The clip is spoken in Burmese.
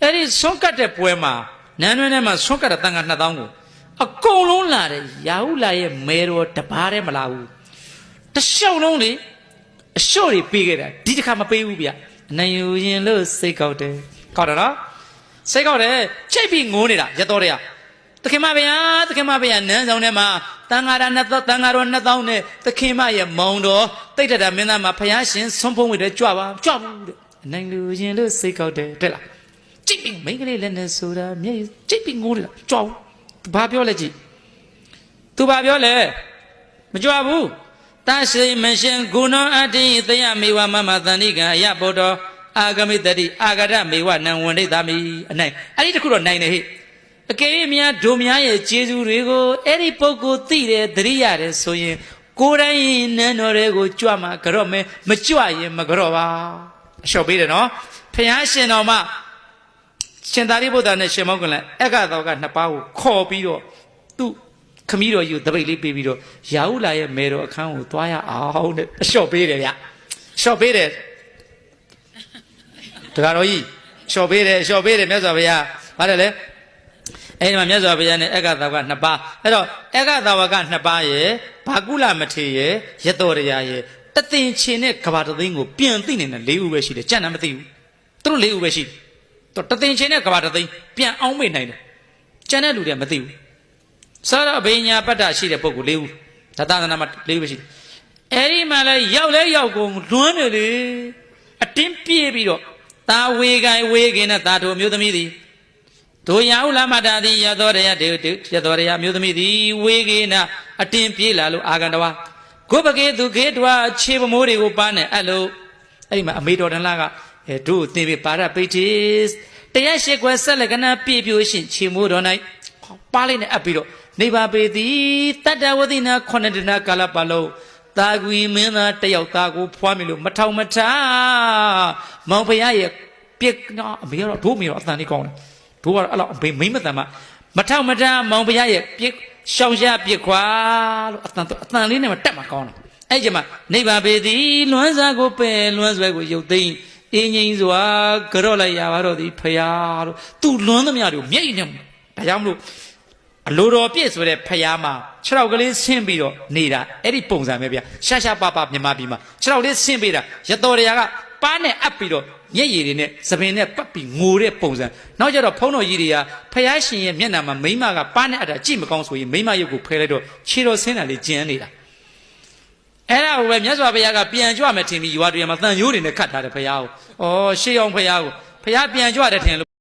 အဲ့ဒီဆွန့်ကတ်တဲ့ပွဲမှာနန်းတွင်းထဲမှာဆွန့်ကတ်တဲ့တန်ခါ2000ကိုအကုန်လုံးလာတယ်ရာဟုလာရဲ့မဲတော်တပါးတည်းမလာဘူးတလျှောက်လုံးလေအလျှော့တွေပေးခဲ့တာဒီတစ်ခါမပေးဘူးဗျနိုင်ယူရင်လို့စိတ်ကောက်တယ်ကောက်တယ်နော်စိတ်ကောက်တယ်ချိတ်ပြီးငိုးနေတာရတော်တွေကသခင်မဗျာသခင်မဗျာနန်းဆောင်ထဲမှာတန်ခါတော်2000နဲ့သခင်မရဲ့မောင်တော်တိတ်တတာမင်းသားမှာဖယားရှင်ဆွန့်ဖုံးဝေတဲ့ကြွပါကြွဘူးတဲ့နိုင်လူရင်လို့စိတ်ကောက်တယ်တဲ့လားကြိတ်ပြီးမိန်းကလေးလည်းနဲ့ဆိုတာမျက်ကြိတ်ပြီးငိုးနေတာကြွဘူးဘာပြောလဲကြည့်သူဘာပြောလဲမကြွဘူးတရှိမရှင်ဂုဏအတ္တိသယမေဝမမသန္တိကယဘောတော်အာဂမိတတိအာဂရမေဝနံဝန္ဒိတာမိအနိုင်အဲ့ဒီတခုတော့နိုင်တယ်ဟဲ့အကယ်၍များဒုများရဲ့ကျေးဇူးတွေကိုအဲ့ဒီပုဂ္ဂိုလ်သိတယ်သတိရတယ်ဆိုရင်ကိုယ်တိုင်နန်းတော်တွေကိုကြွမှာကြော့မယ်မကြွရင်မကြော့ပါအလျှော့ပေးတယ်နော်ဖျားရှင်တော်မှရှင်သာရိပုတ္တရာနဲ့ရှင်မောက္ကလန်အက္ခသောကနှစ်ပါးကိုခေါ်ပြီးတော့သူ့ခမည်းတော်ကြီးကိုတပိတ်လေးပေးပြီးတော့ရာဟုလာရဲ့မေတော်အခန်းကိုသွားရအောင်တဲ့အလျှော့ပေးတယ်ဗျအလျှော့ပေးတယ်တခါတော်ကြီးလျှော့ပေးတယ်မြတ်စွာဘုရားပါတယ်လေအဲ့ဒီမှာမြတ်စွာဘုရားနဲ့အက္ခသောကနှစ်ပါးအဲ့တော့အက္ခသောကနှစ်ပါးရဲ့ဘာကုလမထေရရဲ့ရတောရရဲ့တသင်္ချင်နဲ့ကဘာတသိန်းကိုပြန်သိနေတဲ့၄ဦးပဲရှိတယ်ကြံ့တယ်မသိဘူးသူတို့၄ဦးပဲရှိတယ်တသင်္ချင်နဲ့ကဘာတသိန်းပြန်အောင်မေ့နိုင်တယ်ကြံတဲ့လူတွေကမသိဘူးသာရဘိညာပတ္တရှိတဲ့ပုဂ္ဂိုလ်၄ဦးဒါသာသနာမှာ၄ဦးပဲရှိတယ်အဲ့ဒီမှာလဲရောက်ကုန်လွန်းတယ်လေအတင်းပြေးပြီးတော့သာဝေကိုင်ဝေကင်နဲ့သာတို့မျိုးသမီးသည်တို့ရာဟုလာမတာသည်ရသောရမျိုးသမီးသည်ဝေကေနအတင်းပြေးလာလို့အာဂန္တဝါကိုပကေသူခေတ္တဝခြေပမိုးတွေကိုပါနဲ့အဲ့လိုအဲ့ဒီမှာအမေတော်တန်လာကတို့သင်ပြပါရပိဋ္ဌိတရားရှိခွဲဆက်လက်ကနာပြည့်ပြိုရှင်ခြေမိုးတော်၌ပါလိုက်နဲ့အပ်ပြီးတော့နေပါပေသည်တတ္တဝတိနာခုနှစ်တနာကာလပတ်လုံးတာကွေမင်းသားတယောက်သားကိုဖွားမိလို့မထောင်မထားမောင်ဖရားရဲ့ပြစ်နော်အမေကတော့တို့မေတော့အတန်လေးကောင်းတယ်တို့ကတော့အဲ့လောက်မိမတန်မထောင်မထားမောင်ဖရားရဲ့ပြစ်ရှောင်ရှားပြစ်ခွာလို့အတန်လေးနဲ့မှတက်မှာကောင်းတယ်အဲ့ဒီမှာနေပါပေသည်လွမ်းစားကိုပယ်လွမ်းဆွဲကိုရုပ်သိမ်းအင်းငိမ့်စွာကြော့လိုက်ရပါတော့သည်ဖရားလို့သူလွမ်းသမျှတွေကိုမျက်ရည်နဲ့ဒါကြောင့်မလို့အလိုတော်ပြည့်ဆိုတဲ့ဖရားမှာခြေထောက်ကလေးဆင်းပြီးတော့နေတာအဲ့ဒီပုံစံပဲဗျရှာပမြန်မာပြည်မှာခြေထောက်လေးဆင်းပြီးတာရတော်တရားကပါးနဲ့အပ်ပြီးတော့မျက်ရည်တွေနဲ့သပင်နဲ့ပတ်ပြီးငိုတဲ့ပုံစံနောက်ကျတော့ဖုံးတော်ကြီးတွေကဖရားရှင်ရဲ့မျက်နှာမှာမိမကပါးနဲ့အပ်တာကြည့်မကောင်းဆိုရင်မိမရုပ်ကိုဖဲလိုက်တော့ခြေတော်ဆင်းတာလေးကျန်နေတာအဲ့ဒါကိုပဲမြတ်စွာဘုရားကပြန်ကြွမယ်ထင်ပြီးရွာတွေမှာတန်ရိုးတွေနဲ့ခတ်ထားတယ်ဖရားကိုဩရှေးအောင်ဖရားကိုဖရားပြန်ကြွတယ်ထင်လို့